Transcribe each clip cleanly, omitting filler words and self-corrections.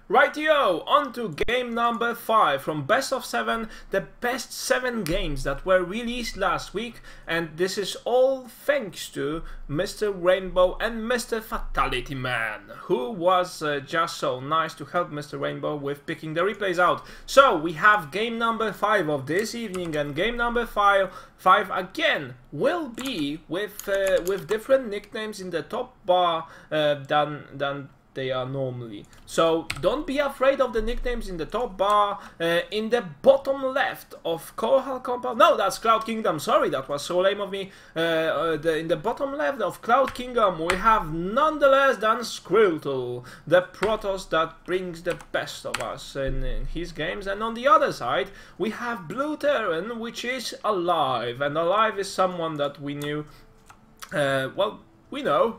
Rightio, on to game number 5 from Best of 7, the best 7 games that were released last week, and this is all thanks to Mr. Rainbow and Mr. Fatality Man, who was just so nice to help Mr. Rainbow with picking the replays out. So we have game number 5 of this evening, and game number 5 again will be with different nicknames in the top bar than they are normally. So don't be afraid of the nicknames in the top bar. In the bottom left of Coral Compound, no, that's Cloud Kingdom, sorry, that was so lame of me. In the bottom left of Cloud Kingdom we have none less than Squirtle, the Protoss that brings the best of us in his games. And on the other side we have Blue Terran, which is aLIVE, and aLIVE is someone that we knew, well, we know,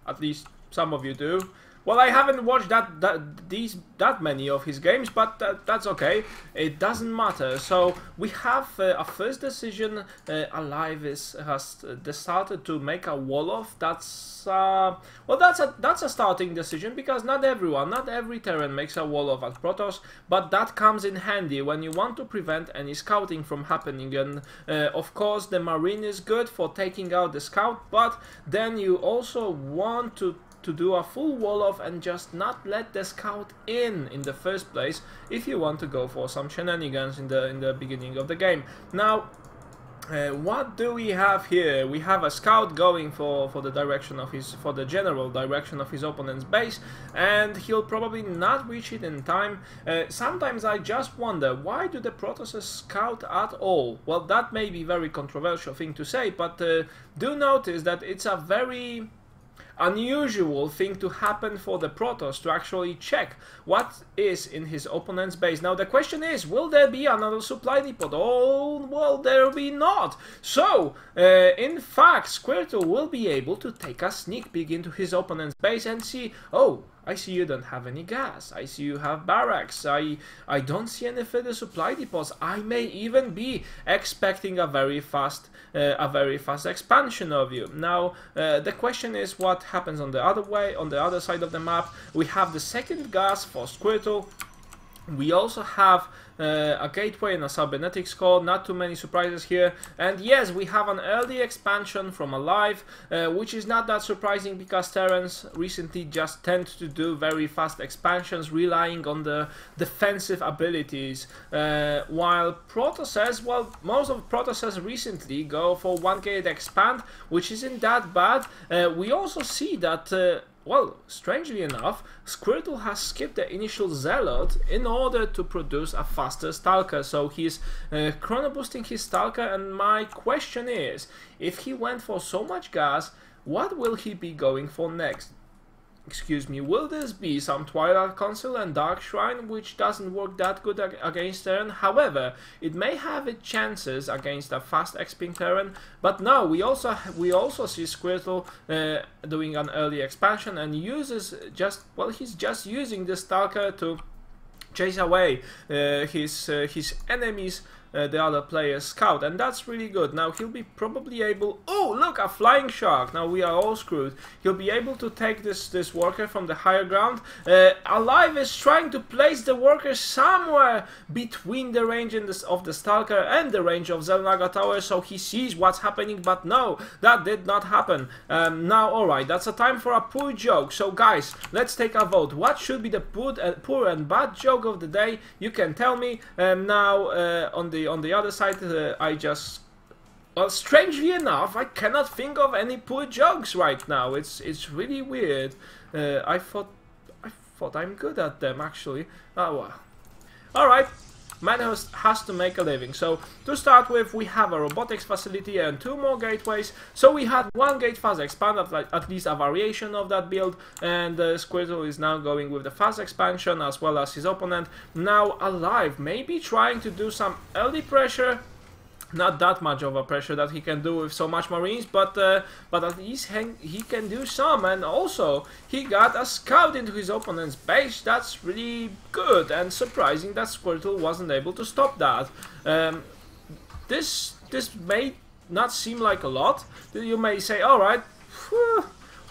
at least some of you do. Well, I haven't watched that many of his games, but that's okay. It doesn't matter. So we have a first decision. aLIVE has decided to make a Wolof. That's well, that's a starting decision, because not every Terran makes a Wolof at Protoss, but that comes in handy when you want to prevent any scouting from happening. And of course, the Marine is good for taking out the scout, but then you also want to do a full Wolof and just not let the scout in the first place if you want to go for some shenanigans in the beginning of the game. Now, what do we have here? We have a scout going for the general direction of his opponent's base, and he'll probably not reach it in time. Sometimes I just wonder, why do the Protosses scout at all? Well, that may be a very controversial thing to say, but do notice that it's a very unusual thing to happen for the Protoss to actually check what is in his opponent's base. Now the question is, will there be another supply depot? Oh, well, there will be not. So in fact, Squirtle will be able to take a sneak peek into his opponent's base and see, oh, I see you don't have any gas. I see you have barracks. I don't see any further supply depots. I may even be expecting a very fast expansion of you. Now the question is, what happens on the other side of the map? We have the second gas for Squirtle. We also have a gateway and a cybernetics core. Not too many surprises here. And yes, we have an early expansion from aLIVE, which is not that surprising, because Terrans recently just tend to do very fast expansions, relying on the defensive abilities, while Protosses, well, most of Protosses recently go for 1 gate expand, which isn't that bad. We also see that well, strangely enough, Squirtle has skipped the initial Zealot in order to produce a faster Stalker, so he's chrono boosting his Stalker. And my question is, if he went for so much gas, what will he be going for next? Excuse me, will this be some Twilight Council and Dark Shrine, which doesn't work that good against Terran? However, it may have its chances against a fast XPing Terran. But no, we also see Squirtle doing an early expansion, and uses he's just using the Stalker to chase away his enemies, the other player's scout, and that's really good. Now he'll be probably able, oh look, a flying shark, now we are all screwed. He'll be able to take this worker from the higher ground. aLIVE is trying to place the worker somewhere between the range of the Stalker and the range of Xel'Naga Tower, so he sees what's happening, but no, that did not happen. Now, alright, that's a time for a poor joke. So guys, let's take a vote. What should be the poor and bad joke of the day? You can tell me. Now on the other side, well, strangely enough, I cannot think of any poor jokes right now. It's really weird. I thought I'm good at them, actually. Oh well. Alright, man has to make a living. So to start with, we have a robotics facility and 2 more gateways. So we had 1 gate fast expand, at least a variation of that build, and Squirtle is now going with the fast expansion as well as his opponent. Now aLIVE may be trying to do some early pressure. Not that much of a pressure that he can do with so much Marines, but at least he can do some. And also, he got a scout into his opponent's base. That's really good, and surprising that Squirtle wasn't able to stop that. This may not seem like a lot. You may say, alright,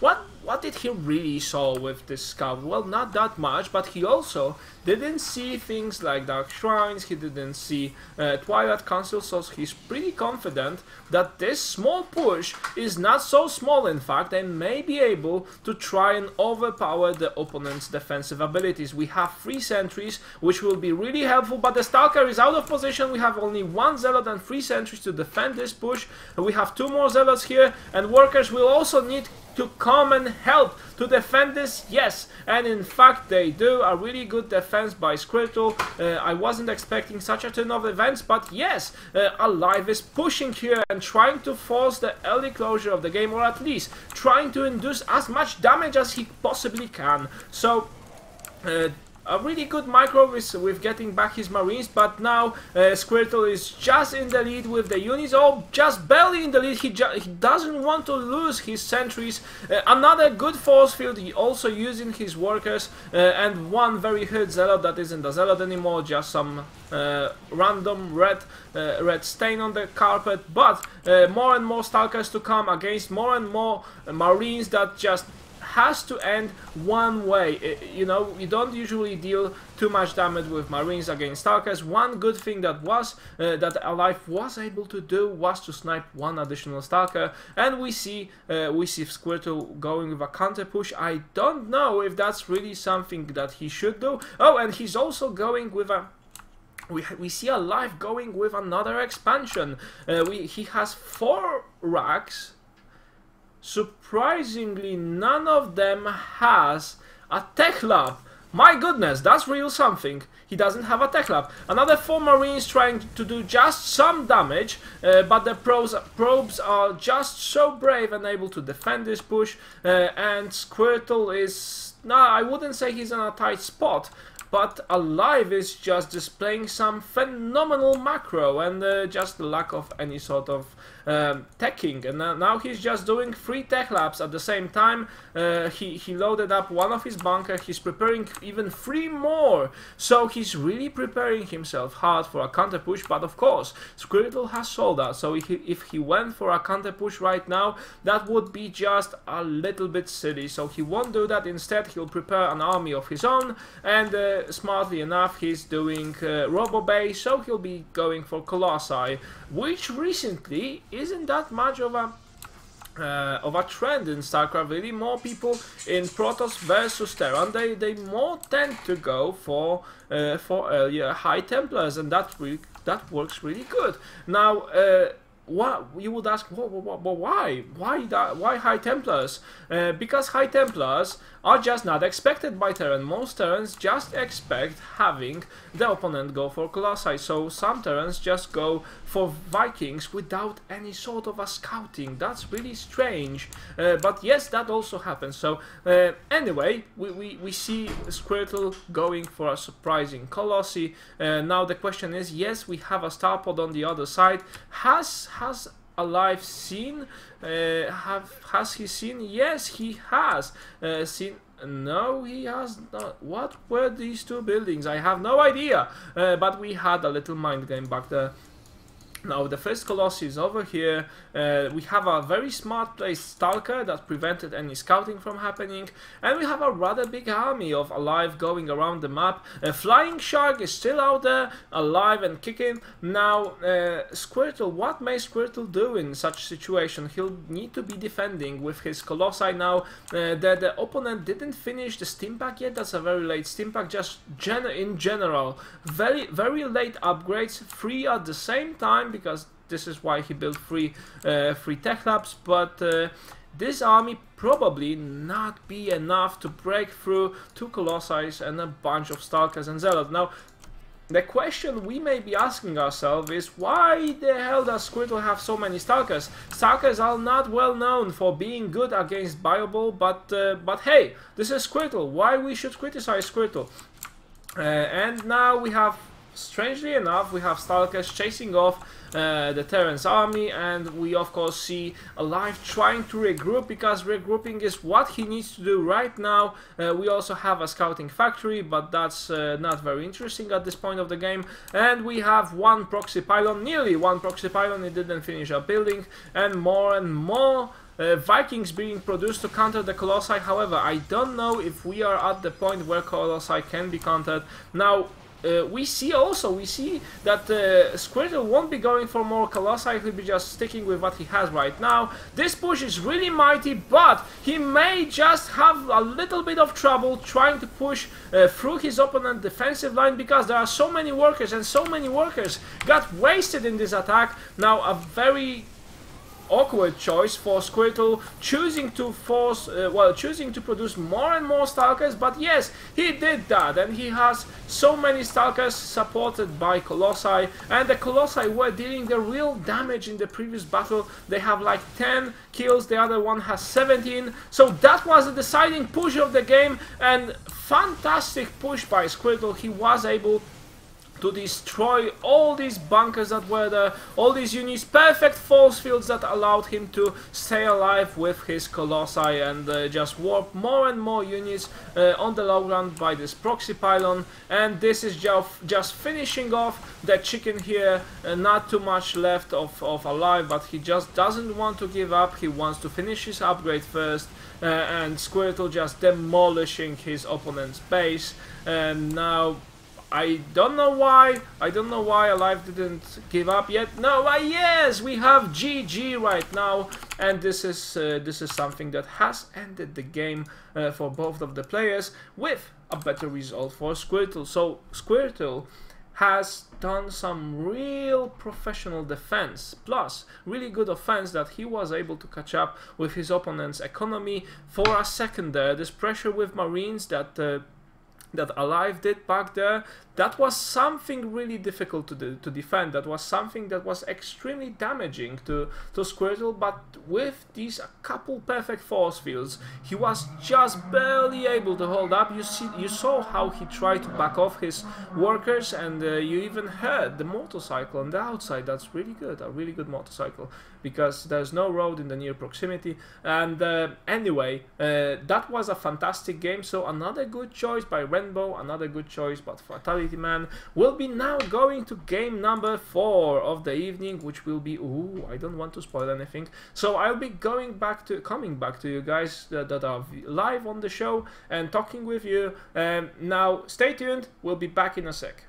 what did he really saw with this scout? Well, not that much, but he also didn't see things like Dark Shrines, he didn't see Twilight Council, so he's pretty confident that this small push is not so small in fact, and may be able to try and overpower the opponent's defensive abilities. We have 3 sentries, which will be really helpful, but the Stalker is out of position. We have only 1 Zealot and 3 sentries to defend this push. We have 2 more Zealots here, and workers will also need to come and help to defend this, yes, and in fact they do. A really good defense by Squirtle. I wasn't expecting such a turn of events, but yes, aLIVE is pushing here and trying to force the early closure of the game, or at least trying to induce as much damage as he possibly can. So a really good micro with getting back his Marines, but now Squirtle is just in the lead with the units, or just barely in the lead. He doesn't want to lose his sentries. Another good force field, he also using his workers, and 1 very hurt Zealot that isn't a Zealot anymore, just some random red stain on the carpet, but more and more Stalkers to come against more and more Marines. That just has to end one way. You know, you don't usually deal too much damage with Marines against Stalkers. One good thing that was that aLIVE was able to do was to snipe 1 additional Stalker, and we see Squirtle going with a counter push. I don't know if that's really something that he should do. Oh, and he's also going with a we see aLIVE going with another expansion. He has 4 racks. Surprisingly, none of them has a tech lab. My goodness, that's real something. He doesn't have a tech lab. Another 4 Marines trying to do just some damage, but the probes are just so brave and able to defend this push. And Squirtle is... no, I wouldn't say he's in a tight spot, but aLIVE is just displaying some phenomenal macro and just the lack of any sort of teching. And now he's just doing 3 tech labs at the same time. He loaded up 1 of his bunker. He's preparing even 3 more. So he's really preparing himself hard for a counter push. But of course, Squirtle has sold out. So if he went for a counter push right now, that would be just a little bit silly. So he won't do that. Instead, he'll prepare an army of his own, and smartly enough, he's doing Robo Base, so he'll be going for Colossi, which recently isn't that much of a trend in StarCraft. Really, more people in Protoss versus Terran, they more tend to go for earlier High Templars, and that works really good. Now, what you would ask, why High Templars? Because High Templars are just not expected by Terran. Most Terrans just expect having the opponent go for Colossi, so some Terrans just go for Vikings without any sort of a scouting. That's really strange, but yes, that also happens. So anyway, we see Squirtle going for a surprising Colossi. Now the question is, yes, we have a Starpod on the other side. Has aLIVE seen? Has he seen? Yes, he has seen. No, he has not. What were these 2 buildings? I have no idea. But we had a little mind game back there. Now the first Colossi is over here. We have a very smart placed Stalker that prevented any scouting from happening, and we have a rather big army of aLIVE going around the map. Flying Shark is still out there, alive and kicking. Now Squirtle, what may Squirtle do in such a situation? He'll need to be defending with his Colossi now. The opponent didn't finish the steam pack yet. That's a very late steam pack. Just in general, very late upgrades, 3 at the same time, because this is why he built 3 tech labs. But this army probably not be enough to break through 2 Colossi and a bunch of Stalkers and Zealots. Now the question we may be asking ourselves is, why the hell does Squirtle have so many Stalkers? Stalkers are not well known for being good against Bioball, but hey, this is Squirtle. Why we should criticize Squirtle? And now we have, strangely enough, we have Stalkers chasing off the Terran's army, and we of course see aLIVE trying to regroup, because regrouping is what he needs to do right now. We also have a scouting factory, but that's not very interesting at this point of the game. And we have 1 proxy pylon, nearly 1 proxy pylon. It didn't finish up building, and more Vikings being produced to counter the Colossi. However, I don't know if we are at the point where Colossi can be countered. Now, we see that Squirtle won't be going for more Colossi, he'll be just sticking with what he has right now. This push is really mighty, but he may just have a little bit of trouble trying to push through his opponent's defensive line, because there are so many workers, and so many workers got wasted in this attack. Now, a very awkward choice for Squirtle, choosing to produce more and more Stalkers, but yes, he did that, and he has so many Stalkers supported by Colossi, and the Colossi were dealing the real damage in the previous battle. They have like 10 kills, the other one has 17, so that was the deciding push of the game, and fantastic push by Squirtle. He was able to destroy all these bunkers that were there, all these units, perfect force fields that allowed him to stay alive with his Colossi, and just warp more and more units on the low ground by this proxy pylon. And this is just finishing off the chicken here. Not too much left of aLIVE, but he just doesn't want to give up. He wants to finish his upgrade first, and Squirtle just demolishing his opponent's base. And now, I don't know why aLIVE didn't give up yet. No, yes, we have GG right now, and this is something that has ended the game for both of the players, with a better result for Squirtle. So Squirtle has done some real professional defense, plus really good offense, that he was able to catch up with his opponent's economy for a second there. This pressure with Marines that aLIVE did back there, that was something really difficult to defend. That was something that was extremely damaging to Squirtle, but with these couple perfect force fields, he was just barely able to hold up. You saw how he tried to back off his workers, and you even heard the motorcycle on the outside. That's really good, a really good motorcycle, because there's no road in the near proximity. And anyway, that was a fantastic game. So another good choice by Rainbow, another good choice, but Fatality Man will be now going to game number 4 of the evening, which will be, I don't want to spoil anything, so I'll be coming back to you guys that are live on the show and talking with you. Now stay tuned, we'll be back in a sec.